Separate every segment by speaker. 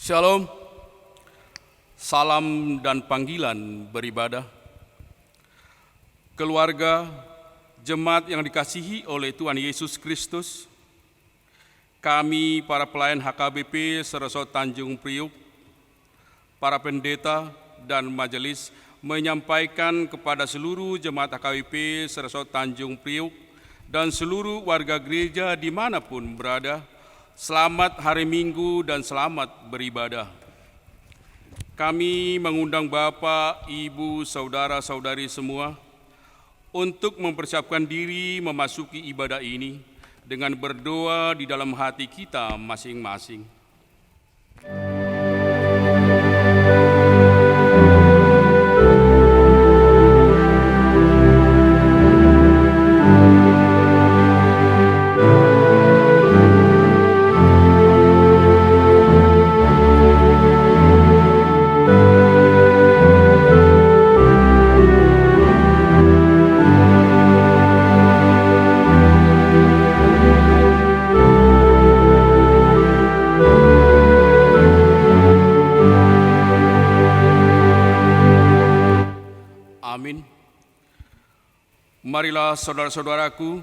Speaker 1: Shalom, salam dan panggilan beribadah. Keluarga, jemaat yang dikasihi oleh Tuhan Yesus Kristus, kami para pelayan HKBP Seroso Tanjung Priuk, para pendeta dan majelis menyampaikan kepada seluruh jemaat HKBP Seroso Tanjung Priuk dan seluruh warga gereja dimanapun berada, selamat hari Minggu dan selamat beribadah. Kami mengundang Bapak, Ibu, Saudara-saudari semua untuk mempersiapkan diri memasuki ibadah ini dengan berdoa di dalam hati kita masing-masing. Amin. Marilah saudara-saudaraku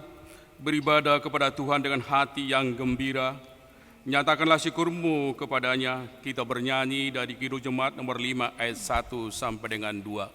Speaker 1: beribadah kepada Tuhan dengan hati yang gembira. Nyatakanlah syukurmu kepadanya. Kita bernyanyi dari Kidung Jemaat nomor 5 ayat 1 sampai dengan 2.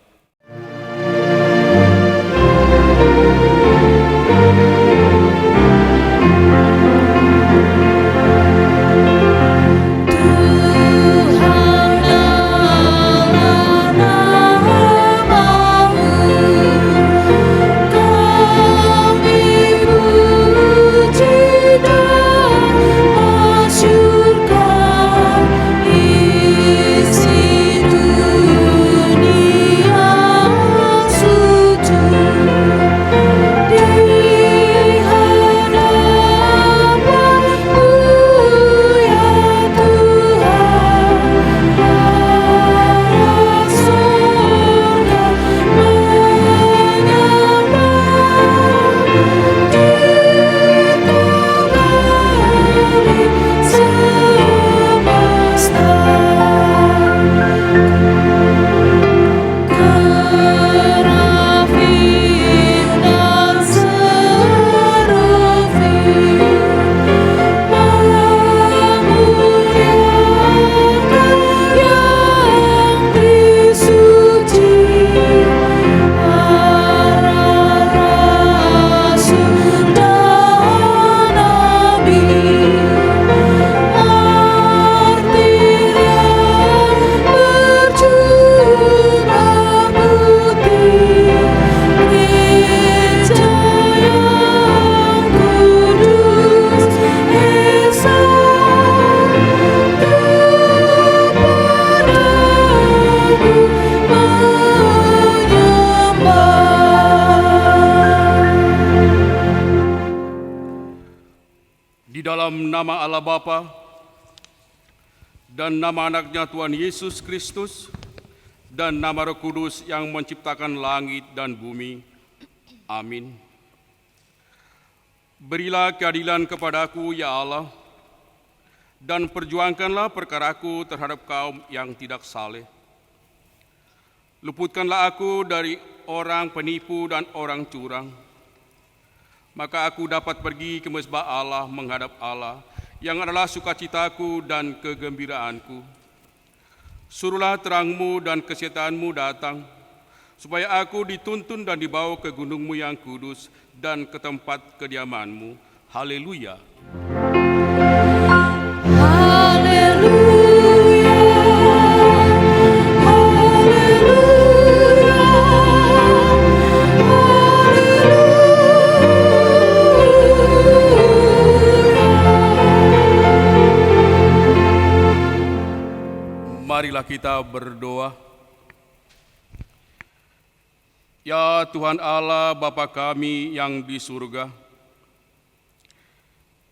Speaker 1: Di dalam nama Allah Bapa dan nama anaknya Tuhan Yesus Kristus dan nama Roh Kudus yang menciptakan langit dan bumi. Amin. Berilah keadilan kepadaku, ya Allah, dan perjuangkanlah perkaraku terhadap kaum yang tidak saleh. Luputkanlah aku dari orang penipu dan orang curang, maka aku dapat pergi ke mezbah Allah menghadap Allah, yang adalah sukacitaku dan kegembiraanku. Suruhlah terangmu dan kesetiaanmu datang, supaya aku dituntun dan dibawa ke gunungmu yang kudus dan ke tempat kediamanmu. Haleluya. Marilah kita berdoa. Ya Tuhan Allah, Bapa kami yang di surga,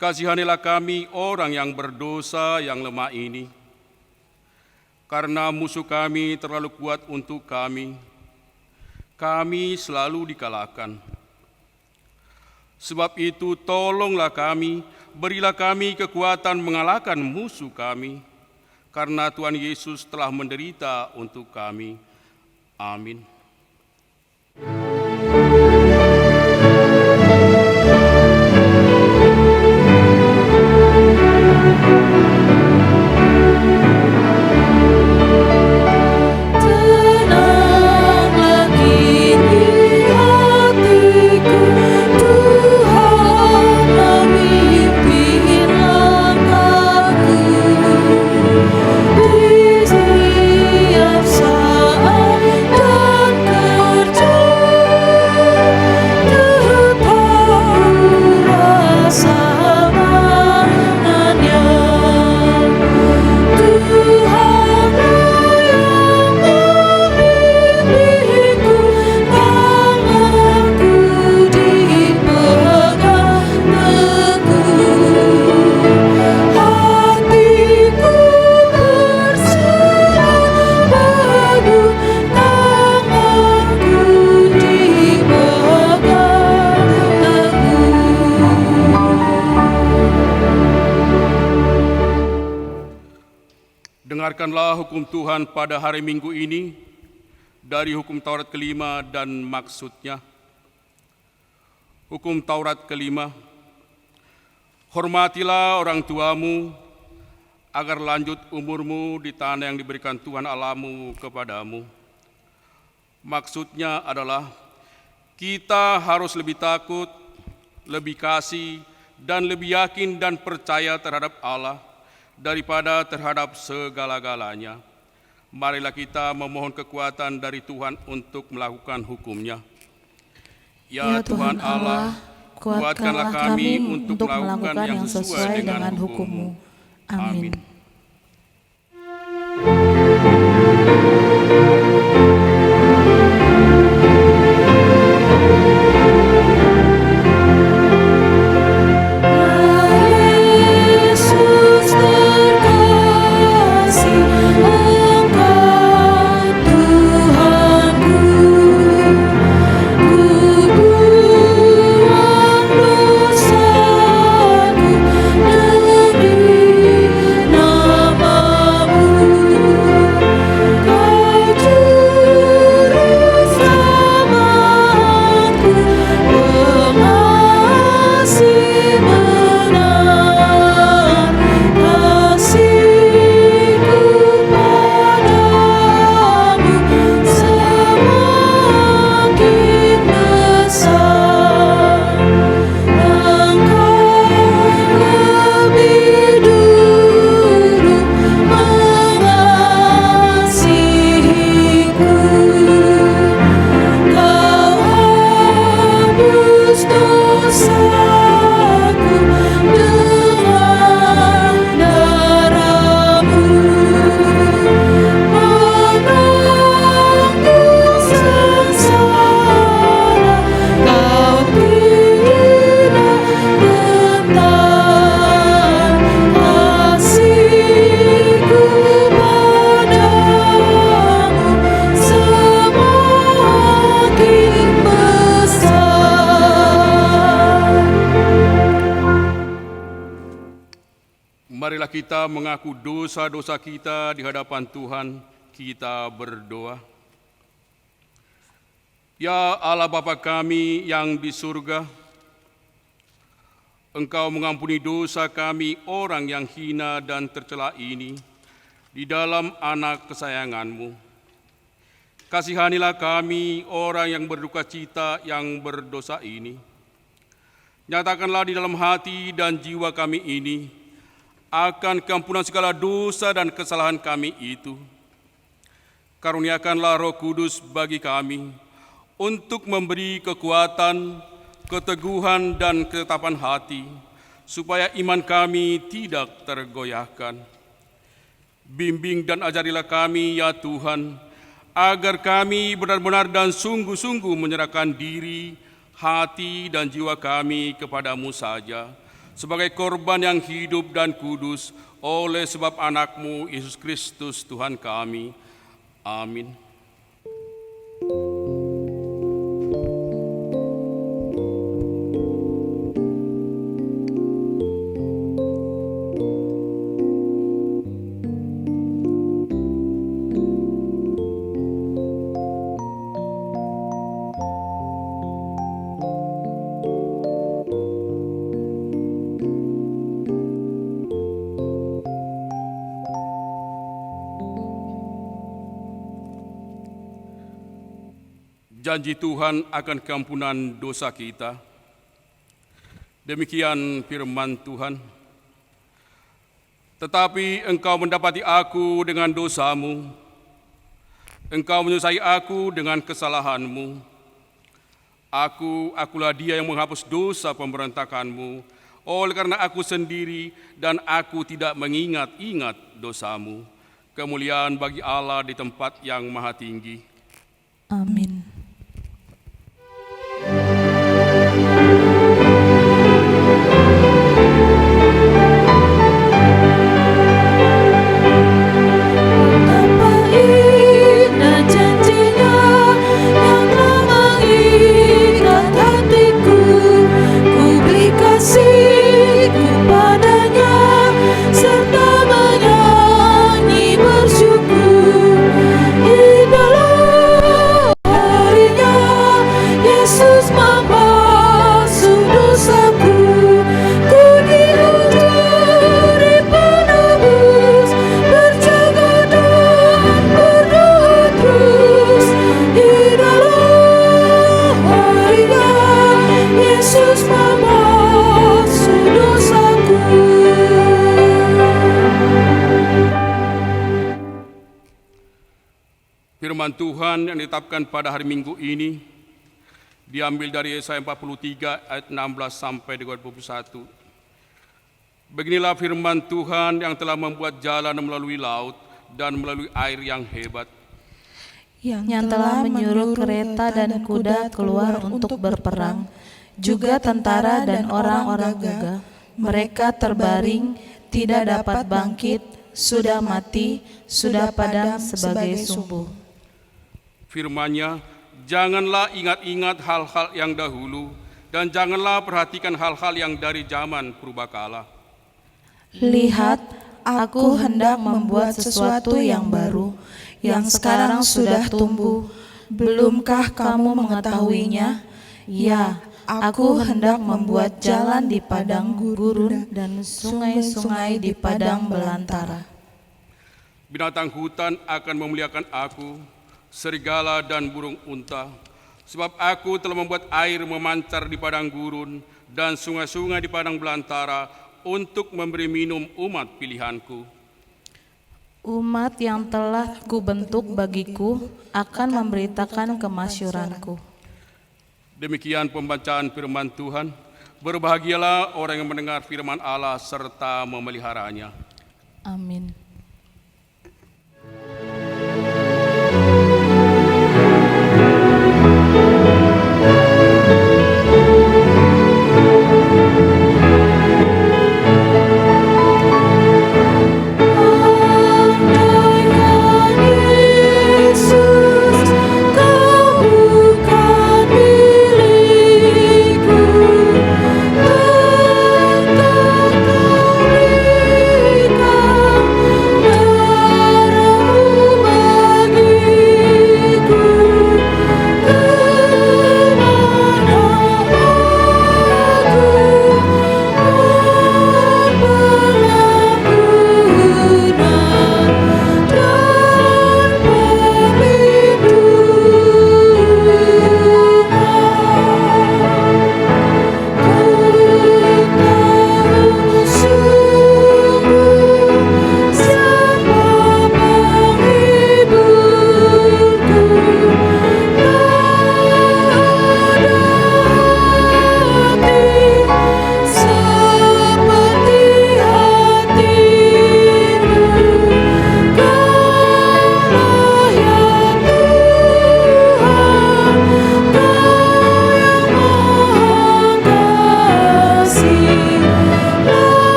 Speaker 1: kasihanilah kami orang yang berdosa yang lemah ini, karena musuh kami terlalu kuat untuk kami selalu dikalahkan. Sebab itu tolonglah kami, berilah kami kekuatan mengalahkan musuh kami, karena Tuhan Yesus telah menderita untuk kami. Amin. Dengarkanlah hukum Tuhan pada hari Minggu ini dari hukum Taurat kelima dan maksudnya. Hukum Taurat kelima, hormatilah orang tuamu agar lanjut umurmu di tanah yang diberikan Tuhan Allahmu kepadamu. Maksudnya adalah kita harus lebih takut, lebih kasih, dan lebih yakin dan percaya terhadap Allah daripada terhadap segala-galanya. Marilah kita memohon kekuatan dari Tuhan untuk melakukan hukum-Nya. Ya Tuhan Allah, kuatkanlah kami untuk melakukan yang sesuai dengan hukum-Mu. Amin. Marilah kita mengaku dosa-dosa kita di hadapan Tuhan, kita berdoa. Ya Allah Bapa kami yang di surga, Engkau mengampuni dosa kami orang yang hina dan tercela ini di dalam anak kesayangan-Mu. Kasihanilah kami orang yang berduka cita yang berdosa ini. Nyatakanlah di dalam hati dan jiwa kami ini akan keampunan segala dosa dan kesalahan kami itu. Karuniakanlah Roh Kudus bagi kami untuk memberi kekuatan, keteguhan, dan ketetapan hati, supaya iman kami tidak tergoyahkan. Bimbing dan ajarilah kami ya Tuhan, agar kami benar-benar dan sungguh-sungguh menyerahkan diri, hati, dan jiwa kami kepadamu saja, sebagai korban yang hidup dan kudus oleh sebab anak-Mu Yesus Kristus Tuhan kami. Amin. janji Tuhan akan keampunan dosa kita. Demikian firman Tuhan. Tetapi engkau mendapati aku dengan dosamu, engkau menyusahai aku dengan kesalahanmu. Akulah dia yang menghapus dosa pemberontakanmu, oleh karena aku sendiri dan aku tidak mengingat-ingat dosamu. Kemuliaan bagi Allah di tempat yang maha tinggi.
Speaker 2: Amin.
Speaker 1: Firman Tuhan yang ditetapkan pada hari Minggu ini diambil dari Yesaya 43 ayat 16 sampai 21. Beginilah firman Tuhan yang telah membuat jalan melalui laut dan melalui air yang hebat,
Speaker 2: yang telah menyuruh kereta dan kuda keluar untuk berperang, juga tentara dan orang-orang gagah. Mereka terbaring, tidak dapat bangkit, sudah mati, sudah padam sebagai sumbu.
Speaker 1: Firman-Nya, janganlah ingat-ingat hal-hal yang dahulu, dan janganlah perhatikan hal-hal yang dari zaman purbakala.
Speaker 2: Lihat, aku hendak membuat sesuatu yang baru, yang sekarang sudah tumbuh. Belumkah kamu mengetahuinya? Ya, aku hendak membuat jalan di padang gurun dan sungai-sungai di padang belantara.
Speaker 1: Binatang hutan akan memuliakan aku, serigala dan burung unta, sebab aku telah membuat air memancar di padang gurun dan sungai-sungai di padang belantara untuk memberi minum umat pilihanku.
Speaker 2: Umat yang telah kubentuk bagiku akan memberitakan kemasyuranku.
Speaker 1: Demikian pembacaan firman Tuhan. Berbahagialah orang yang mendengar firman Allah serta memeliharanya.
Speaker 2: Amin.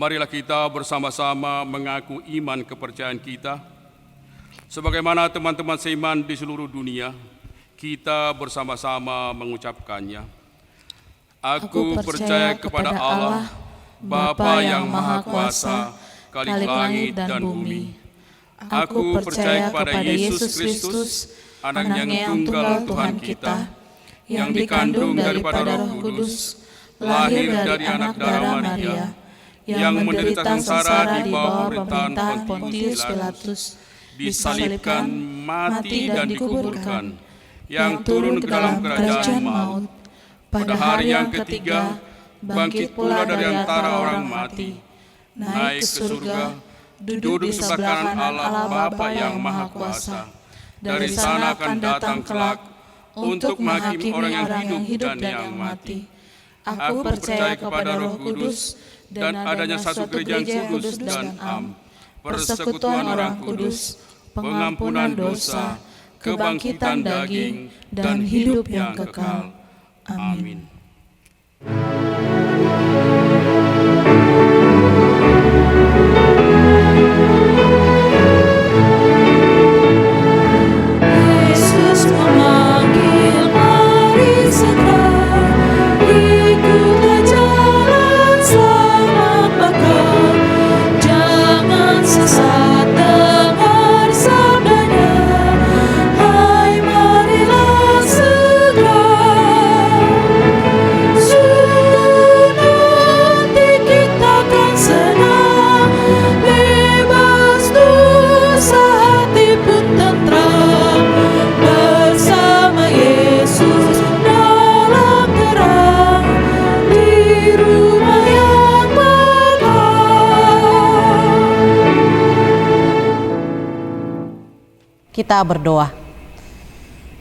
Speaker 1: Marilah kita bersama-sama mengaku iman kepercayaan kita. Sebagaimana teman-teman seiman di seluruh dunia, kita bersama-sama mengucapkannya. Aku percaya kepada Allah, Bapa yang Maha Kuasa, Khalik langit dan bumi. Aku percaya kepada Yesus Kristus, Anak yang tunggal Tuhan kita, yang dikandung daripada Roh Kudus,
Speaker 2: lahir dari anak darah Maria, yang menderita sengsara di bawah pemerintahan Pontius Pilatus, disalibkan, mati dan dikuburkan, yang turun ke dalam kerajaan maut. Pada hari yang ketiga, bangkit pula dari antara orang mati, naik ke surga, duduk di sebelah kanan Allah Bapa yang Maha Kuasa. Dari sana akan datang kelak untuk menghakimi orang yang hidup dan yang mati. Aku percaya kepada Roh Kudus dan adanya satu gereja yang kudus dan am, persekutuan orang kudus, pengampunan dosa, kebangkitan daging, dan hidup yang kekal. Amin. Yesus memanggil, mari segera ikutlah jalan selamat bakal. Jangan sesat dengar sabdanya, hai marilah segera. Nanti kita akan senang, bebas dosa, hati pun tentram, bersama Yesus dalam terang, di rumah yang megah.
Speaker 3: Kita berdoa.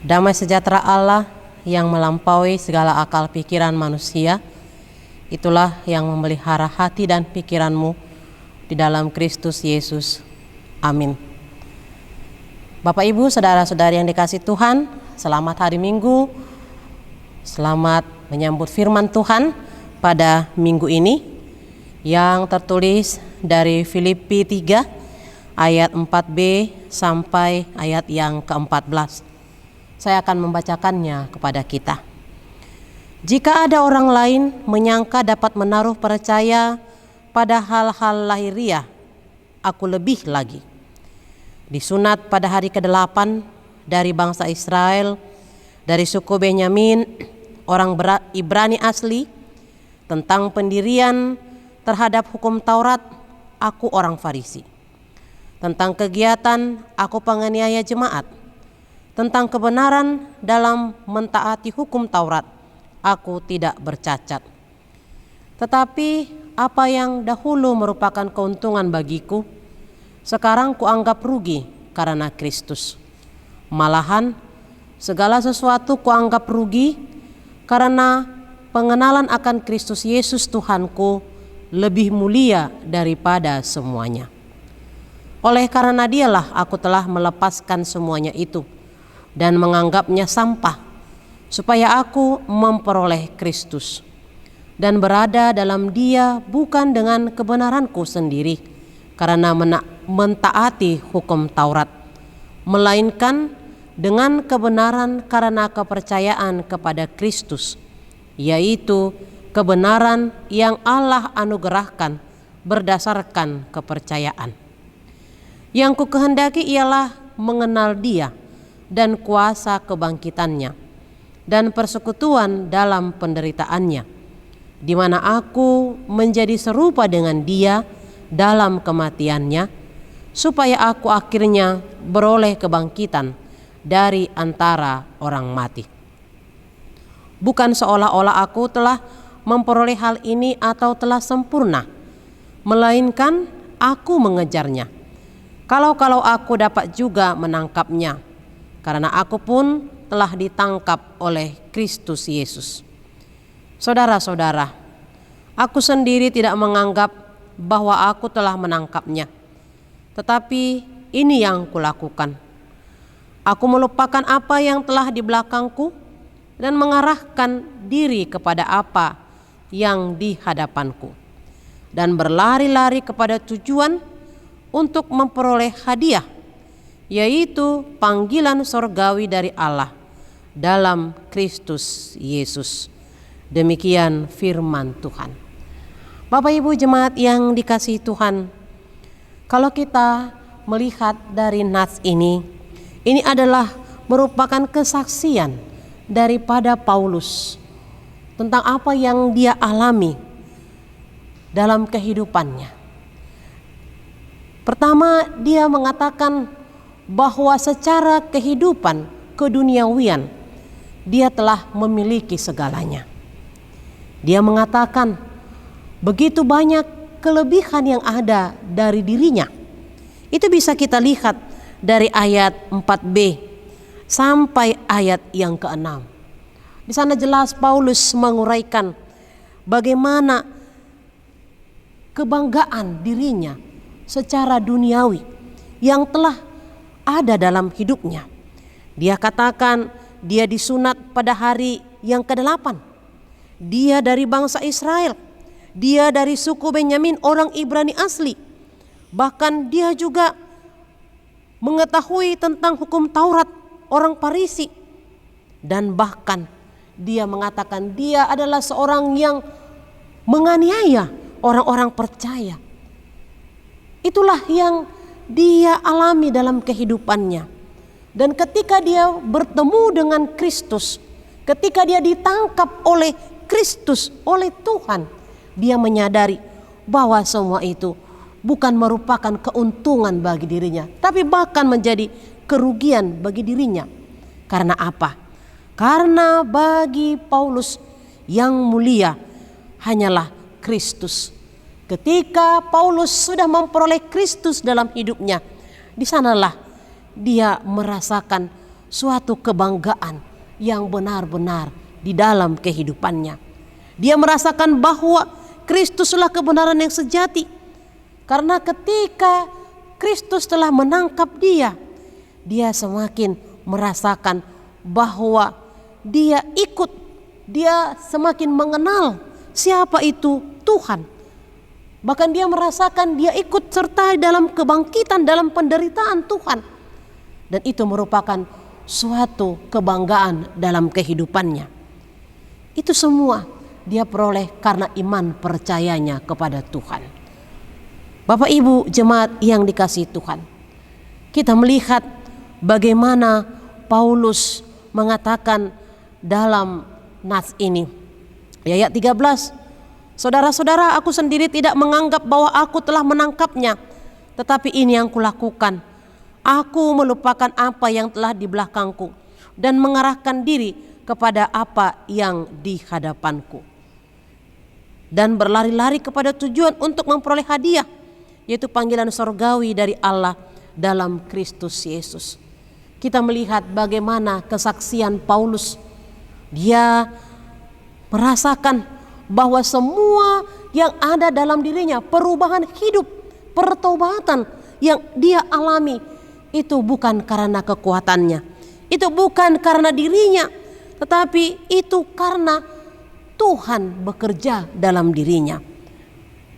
Speaker 3: Damai sejahtera Allah yang melampaui segala akal pikiran manusia, itulah yang memelihara hati dan pikiranmu di dalam Kristus Yesus. Amin. Bapak, Ibu, saudara-saudari yang dikasihi Tuhan, selamat hari Minggu. Selamat menyambut firman Tuhan pada minggu ini yang tertulis dari Filipi 3 ayat 4b sampai ayat yang ke-14. Saya akan membacakannya kepada kita. Jika ada orang lain menyangka dapat menaruh percaya pada hal-hal lahiriah, aku lebih lagi. Disunat pada hari ke-8 dari bangsa Israel, dari suku Benyamin, orang Ibrani asli, tentang pendirian terhadap hukum Taurat, aku orang Farisi. Tentang kegiatan, aku penganiaya jemaat. Tentang kebenaran dalam mentaati hukum Taurat, aku tidak bercacat. Tetapi apa yang dahulu merupakan keuntungan bagiku, sekarang kuanggap rugi karena Kristus. Malahan segala sesuatu kuanggap rugi karena pengenalan akan Kristus Yesus Tuhanku lebih mulia daripada semuanya. Oleh karena Dialah aku telah melepaskan semuanya itu dan menganggapnya sampah, supaya aku memperoleh Kristus dan berada dalam Dia bukan dengan kebenaranku sendiri karena mentaati hukum Taurat, melainkan dengan kebenaran karena kepercayaan kepada Kristus, yaitu kebenaran yang Allah anugerahkan berdasarkan kepercayaan. Yang kukehendaki ialah mengenal Dia dan kuasa kebangkitannya dan persekutuan dalam penderitaannya, di mana aku menjadi serupa dengan Dia dalam kematiannya, supaya aku akhirnya beroleh kebangkitan dari antara orang mati. Bukan seolah-olah aku telah memperoleh hal ini atau telah sempurna, melainkan aku mengejarnya. Kalau aku dapat juga menangkapnya, karena aku pun telah ditangkap oleh Kristus Yesus. Saudara-saudara, aku sendiri tidak menganggap bahwa aku telah menangkapnya, tetapi ini yang kulakukan. Aku melupakan apa yang telah di belakangku dan mengarahkan diri kepada apa yang di hadapanku, dan berlari-lari kepada tujuan untuk memperoleh hadiah, yaitu panggilan sorgawi dari Allah dalam Kristus Yesus. Demikian firman Tuhan. Bapak Ibu jemaat yang dikasihi Tuhan, kalau kita melihat dari nats ini adalah merupakan kesaksian daripada Paulus tentang apa yang dia alami dalam kehidupannya. Pertama, dia mengatakan bahwa secara kehidupan keduniawian dia telah memiliki segalanya. Dia mengatakan begitu banyak kelebihan yang ada dari dirinya. Itu bisa kita lihat dari ayat 4b sampai ayat yang ke-6. Di sana jelas Paulus menguraikan bagaimana kebanggaan dirinya secara duniawi yang telah ada dalam hidupnya. Dia katakan dia disunat pada hari yang ke-8. Dia dari bangsa Israel. Dia dari suku Benyamin, orang Ibrani asli. Bahkan dia juga mengetahui tentang hukum Taurat, orang Farisi. Dan bahkan dia mengatakan dia adalah seorang yang menganiaya orang-orang percaya. Itulah yang dia alami dalam kehidupannya. Dan ketika dia bertemu dengan Kristus, ketika dia ditangkap oleh Kristus, oleh Tuhan, dia menyadari bahwa semua itu bukan merupakan keuntungan bagi dirinya, tapi bahkan menjadi kerugian bagi dirinya. Karena apa? Karena bagi Paulus yang mulia hanyalah Kristus. Ketika Paulus sudah memperoleh Kristus dalam hidupnya, di sanalah dia merasakan suatu kebanggaan yang benar-benar di dalam kehidupannya. Dia merasakan bahwa Kristuslah kebenaran yang sejati. Karena ketika Kristus telah menangkap dia, dia semakin merasakan bahwa dia semakin mengenal siapa itu Tuhan. Bahkan dia merasakan dia ikut serta dalam kebangkitan, dalam penderitaan Tuhan. Dan itu merupakan suatu kebanggaan dalam kehidupannya. Itu semua dia peroleh karena iman percayanya kepada Tuhan. Bapak Ibu jemaat yang dikasihi Tuhan, kita melihat bagaimana Paulus mengatakan dalam nas ini. Ayat 13, saudara-saudara, aku sendiri tidak menganggap bahwa aku telah menangkapnya, tetapi ini yang kulakukan. Aku melupakan apa yang telah di belakangku dan mengarahkan diri kepada apa yang di hadapanku. Dan berlari-lari kepada tujuan untuk memperoleh hadiah, yaitu panggilan sorgawi dari Allah dalam Kristus Yesus. Kita melihat bagaimana kesaksian Paulus. Dia merasakan bahwa semua yang ada dalam dirinya, perubahan hidup, pertobatan yang dia alami, itu bukan karena kekuatannya, itu bukan karena dirinya, tetapi itu karena Tuhan bekerja dalam dirinya.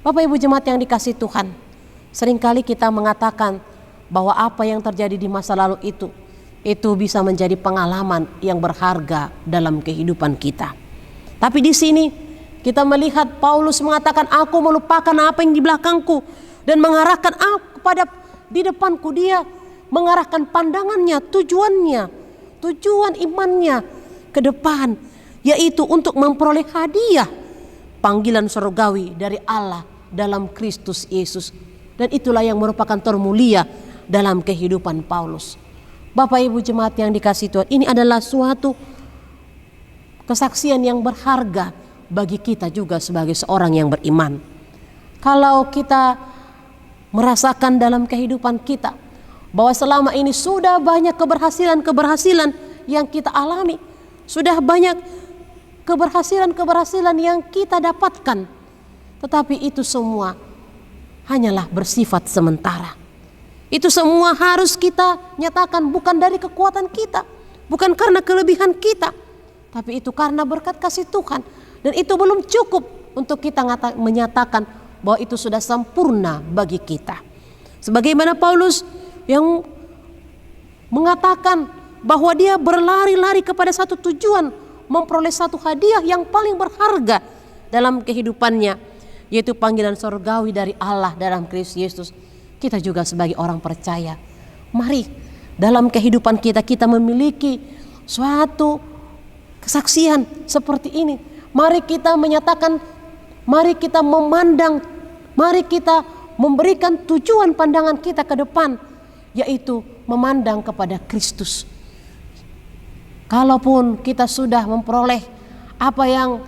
Speaker 3: Bapak Ibu jemaat yang dikasihi Tuhan, seringkali kita mengatakan bahwa apa yang terjadi di masa lalu itu bisa menjadi pengalaman yang berharga dalam kehidupan kita. Tapi di sini kita melihat Paulus mengatakan, aku melupakan apa yang di belakangku dan mengarahkan aku kepada di depanku. Dia mengarahkan pandangannya, tujuan imannya ke depan, yaitu untuk memperoleh hadiah panggilan surgawi dari Allah dalam Kristus Yesus. Dan itulah yang merupakan termulia dalam kehidupan Paulus. Bapak Ibu jemaat yang dikasihi Tuhan, ini adalah suatu kesaksian yang berharga bagi kita juga sebagai seorang yang beriman. Kalau kita merasakan dalam kehidupan kita bahwa selama ini sudah banyak keberhasilan yang kita alami, sudah banyak keberhasilan yang kita dapatkan, tetapi itu semua hanyalah bersifat sementara. Itu semua harus kita nyatakan bukan dari kekuatan kita, bukan karena kelebihan kita, tapi itu karena berkat kasih Tuhan. Dan itu belum cukup untuk kita menyatakan bahwa itu sudah sempurna bagi kita. Sebagaimana Paulus yang mengatakan bahwa dia berlari-lari kepada satu tujuan, memperoleh satu hadiah yang paling berharga dalam kehidupannya, yaitu panggilan surgawi dari Allah dalam Kristus Yesus. Kita juga sebagai orang percaya, mari dalam kehidupan kita memiliki suatu kesaksian seperti ini, Mari kita menyatakan, mari kita memandang, mari kita memberikan tujuan pandangan kita ke depan, yaitu memandang kepada Kristus. Kalaupun kita sudah memperoleh apa yang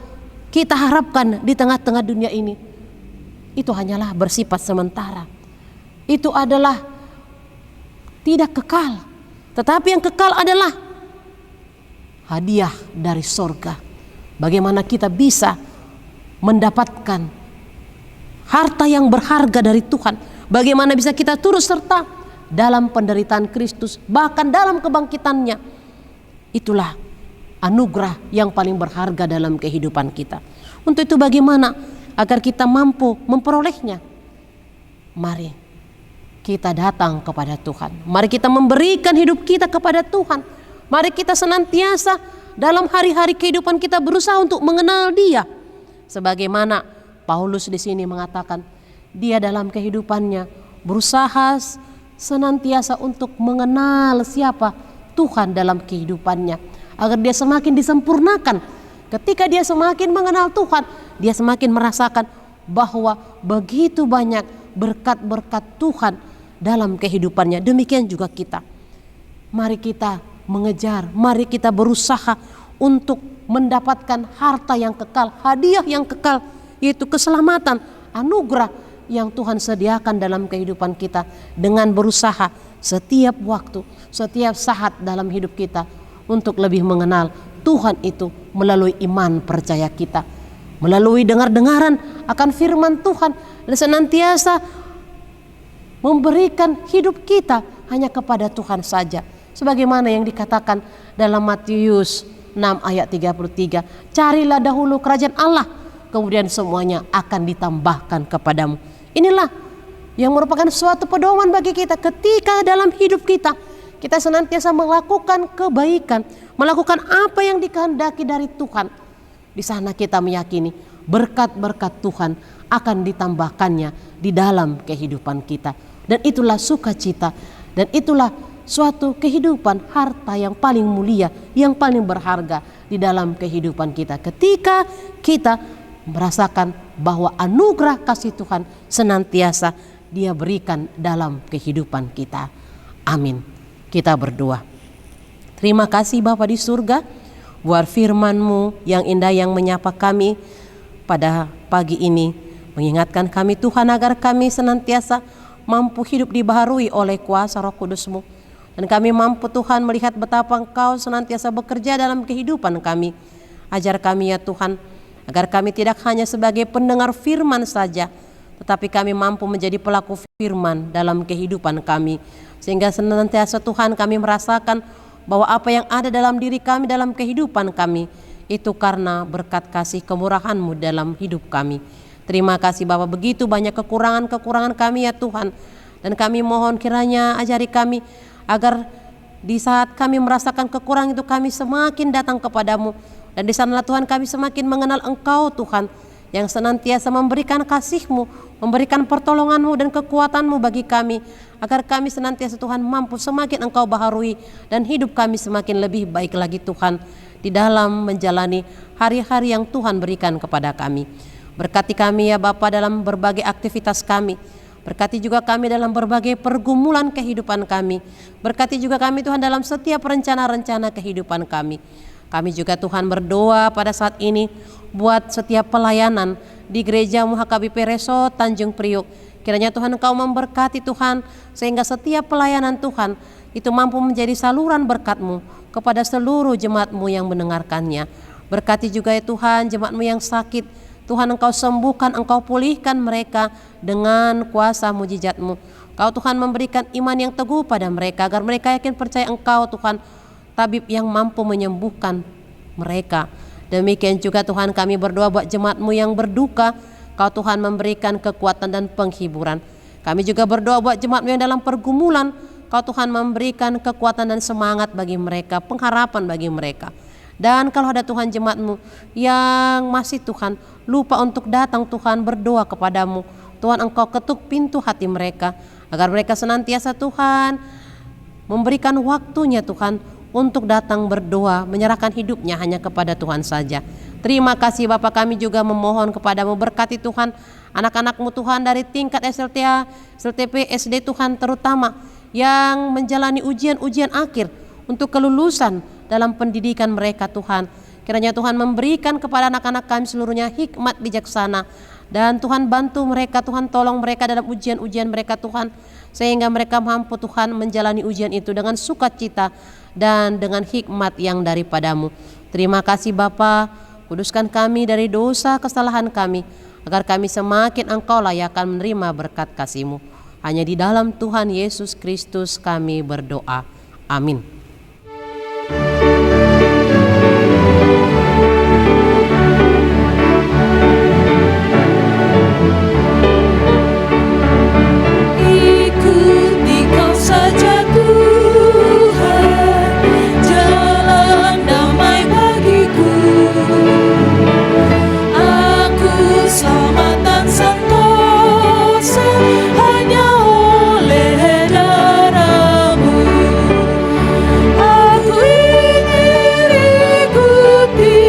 Speaker 3: kita harapkan di tengah-tengah dunia ini, itu hanyalah bersifat sementara. Itu adalah tidak kekal. Tetapi yang kekal adalah hadiah dari sorga. Bagaimana kita bisa mendapatkan harta yang berharga dari Tuhan. Bagaimana bisa kita turut serta dalam penderitaan Kristus, bahkan dalam kebangkitannya. Itulah anugerah yang paling berharga dalam kehidupan kita. Untuk itu bagaimana agar kita mampu memperolehnya? Mari kita datang kepada Tuhan. Mari kita memberikan hidup kita kepada Tuhan. Mari kita senantiasa dalam hari-hari kehidupan kita berusaha untuk mengenal Dia. Sebagaimana Paulus di sini mengatakan, dia dalam kehidupannya berusaha senantiasa untuk mengenal siapa Tuhan dalam kehidupannya, agar dia semakin disempurnakan. Ketika dia semakin mengenal Tuhan, dia semakin merasakan bahwa begitu banyak berkat-berkat Tuhan dalam kehidupannya. Demikian juga kita. Mari kita mengejar, mari kita berusaha untuk mendapatkan harta yang kekal, hadiah yang kekal, yaitu keselamatan, anugerah yang Tuhan sediakan dalam kehidupan kita, dengan berusaha setiap waktu, setiap saat dalam hidup kita untuk lebih mengenal Tuhan itu melalui iman percaya kita, melalui dengar-dengaran akan firman Tuhan, dan senantiasa memberikan hidup kita hanya kepada Tuhan saja. Sebagaimana yang dikatakan dalam Matius 6 ayat 33, carilah dahulu kerajaan Allah, kemudian semuanya akan ditambahkan kepadamu. Inilah yang merupakan suatu pedoman bagi kita ketika dalam hidup kita, kita senantiasa melakukan kebaikan, melakukan apa yang dikehendaki dari Tuhan. Di sana kita meyakini berkat-berkat Tuhan akan ditambahkannya di dalam kehidupan kita. Dan itulah sukacita, dan itulah suatu kehidupan, harta yang paling mulia, yang paling berharga di dalam kehidupan kita. Ketika kita merasakan bahwa anugerah kasih Tuhan senantiasa Dia berikan dalam kehidupan kita. Amin. Kita berdoa. Terima kasih Bapa di surga, buat firman-Mu yang indah yang menyapa kami pada pagi ini, mengingatkan kami Tuhan agar kami senantiasa mampu hidup dibaharui oleh kuasa Roh Kudus-Mu. Dan kami mampu Tuhan melihat betapa Engkau senantiasa bekerja dalam kehidupan kami. Ajar kami ya Tuhan, agar kami tidak hanya sebagai pendengar firman saja, tetapi kami mampu menjadi pelaku firman dalam kehidupan kami. Sehingga senantiasa Tuhan kami merasakan bahwa apa yang ada dalam diri kami, dalam kehidupan kami, itu karena berkat kasih kemurahan-Mu dalam hidup kami. Terima kasih Bapa, begitu banyak kekurangan-kekurangan kami ya Tuhan. Dan kami mohon kiranya ajari kami agar di saat kami merasakan kekurangan itu kami semakin datang kepadamu. Dan di sanalah Tuhan kami semakin mengenal Engkau Tuhan, yang senantiasa memberikan kasih-Mu, memberikan pertolongan-Mu dan kekuatan-Mu bagi kami, agar kami senantiasa Tuhan mampu semakin Engkau baharui, dan hidup kami semakin lebih baik lagi Tuhan, di dalam menjalani hari-hari yang Tuhan berikan kepada kami. Berkati kami ya Bapa dalam berbagai aktivitas kami. Berkati juga kami dalam berbagai pergumulan kehidupan kami. Berkati juga kami Tuhan dalam setiap rencana-rencana kehidupan kami. Kami juga Tuhan berdoa pada saat ini buat setiap pelayanan di Gereja HKBP Resort Tanjung Priok. Kiranya Tuhan Engkau memberkati Tuhan, sehingga setiap pelayanan Tuhan itu mampu menjadi saluran berkat-Mu kepada seluruh jemaat-Mu yang mendengarkannya. Berkati juga ya Tuhan jemaat-Mu yang sakit, Tuhan Engkau sembuhkan, Engkau pulihkan mereka dengan kuasa mujizat-Mu. Engkau Tuhan memberikan iman yang teguh pada mereka, agar mereka yakin percaya Engkau Tuhan, tabib yang mampu menyembuhkan mereka. Demikian juga Tuhan kami berdoa buat jemaat-Mu yang berduka, Engkau Tuhan memberikan kekuatan dan penghiburan. Kami juga berdoa buat jemaat-Mu yang dalam pergumulan, Engkau Tuhan memberikan kekuatan dan semangat bagi mereka, pengharapan bagi mereka. Dan kalau ada Tuhan jemaat-Mu yang masih Tuhan lupa untuk datang Tuhan berdoa kepadamu, Tuhan Engkau ketuk pintu hati mereka, agar mereka senantiasa Tuhan memberikan waktunya Tuhan untuk datang berdoa, menyerahkan hidupnya hanya kepada Tuhan saja. Terima kasih Bapa, kami juga memohon kepadamu, berkati Tuhan anak-anakmu Tuhan dari tingkat SLTA, SLTP, SD Tuhan, terutama yang menjalani ujian-ujian akhir untuk kelulusan dalam pendidikan mereka Tuhan. Kiranya Tuhan memberikan kepada anak-anak kami seluruhnya hikmat bijaksana, dan Tuhan bantu mereka, Tuhan tolong mereka dalam ujian-ujian mereka Tuhan, sehingga mereka mampu Tuhan menjalani ujian itu dengan sukacita dan dengan hikmat yang daripadamu. Terima kasih Bapa, kuduskan kami dari dosa kesalahan kami, agar kami semakin Engkau layakan menerima berkat kasih-Mu. Hanya di dalam Tuhan Yesus Kristus kami berdoa. Amin.
Speaker 2: Ikuti Kau saja Tuhan, jalan damai bagiku. Aku selamat dan sentosa hanya oleh darah-Mu. Aku ingin ikuti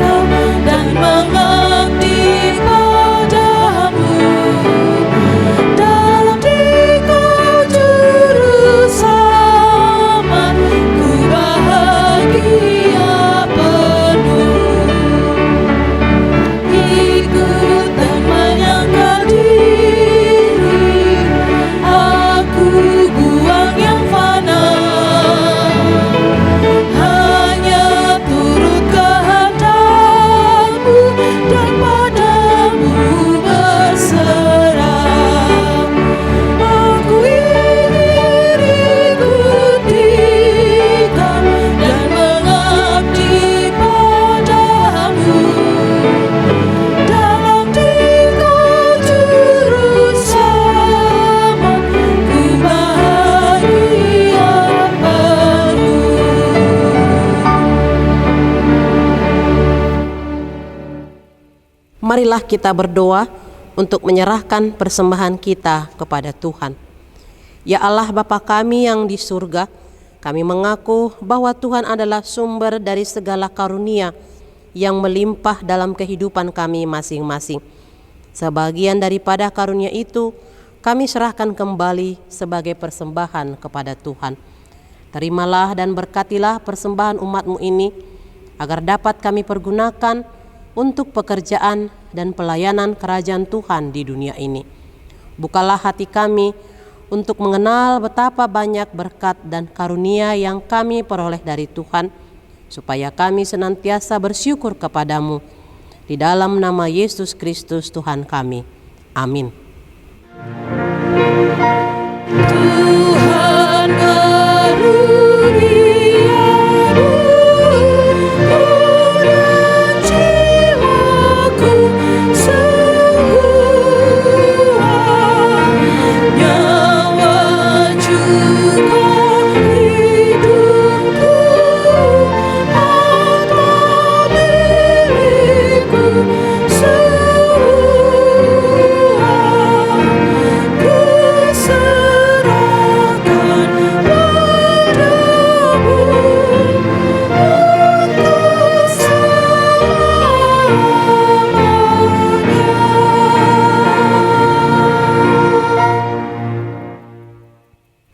Speaker 2: Kau dan mengabdi padamu. Dalam Dikau juru selamat, ku bahagia penuh. Ikut dan menyangkal diri, aku buang yang fana, hanya turut kehendak-Mu dan padamu berserah. Aku ingin ikuti Kau dan mengabdi padamu. Dalam Dikau juru selamat, ku bahagia penuh.
Speaker 3: Marilah kita berdoa untuk menyerahkan persembahan kita kepada Tuhan. Ya Allah Bapa kami yang di surga, kami mengaku bahwa Tuhan adalah sumber dari segala karunia yang melimpah dalam kehidupan kami masing-masing. Sebagian daripada karunia itu kami serahkan kembali sebagai persembahan kepada Tuhan. Terimalah dan berkatilah persembahan umat-Mu ini, agar dapat kami pergunakan untuk pekerjaan dan pelayanan kerajaan Tuhan di dunia ini. Bukalah hati kami untuk mengenal betapa banyak berkat dan karunia yang kami peroleh dari Tuhan, supaya kami senantiasa bersyukur kepadamu. Di dalam nama Yesus Kristus Tuhan kami. Amin.
Speaker 2: Tuhan karuniamu, dan jiwaku semua, nyawa juga hidupku adalah milikmu semua. Ku serahkan padamu untuk selamanya.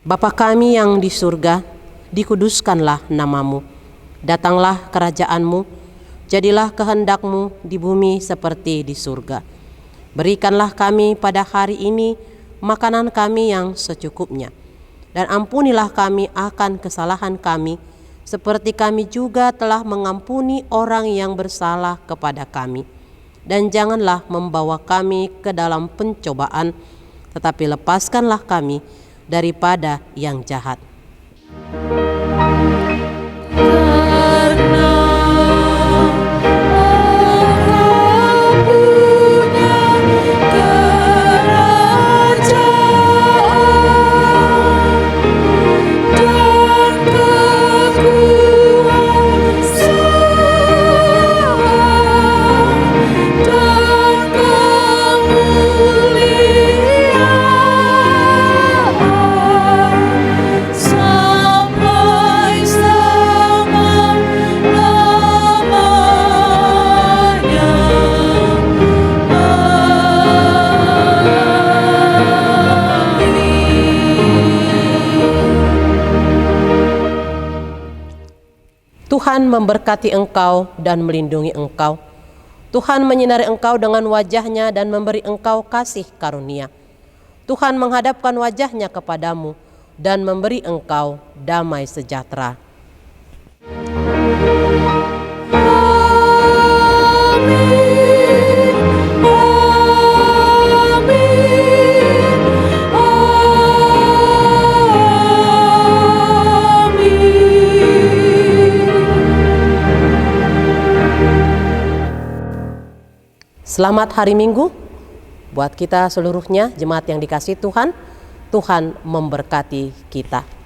Speaker 3: Bapa kami yang di surga, dikuduskanlah nama-Mu. Datanglah kerajaan-Mu, jadilah kehendak-Mu di bumi seperti di surga. Berikanlah kami pada hari ini makanan kami yang secukupnya. Dan ampunilah kami akan kesalahan kami, seperti kami juga telah mengampuni orang yang bersalah kepada kami. Dan janganlah membawa kami ke dalam pencobaan, tetapi lepaskanlah kami daripada yang jahat.
Speaker 2: Karena Engkau punya kerajaan dan kekuasaan dan kemuliaan sampai
Speaker 3: Tuhan memberkati engkau dan melindungi engkau. Tuhan menyinari engkau dengan wajah-Nya dan memberi engkau kasih karunia. Tuhan menghadapkan wajah-Nya kepadamu dan memberi engkau damai sejahtera. Selamat hari Minggu buat kita seluruhnya, jemaat yang dikasihi Tuhan. Tuhan memberkati kita.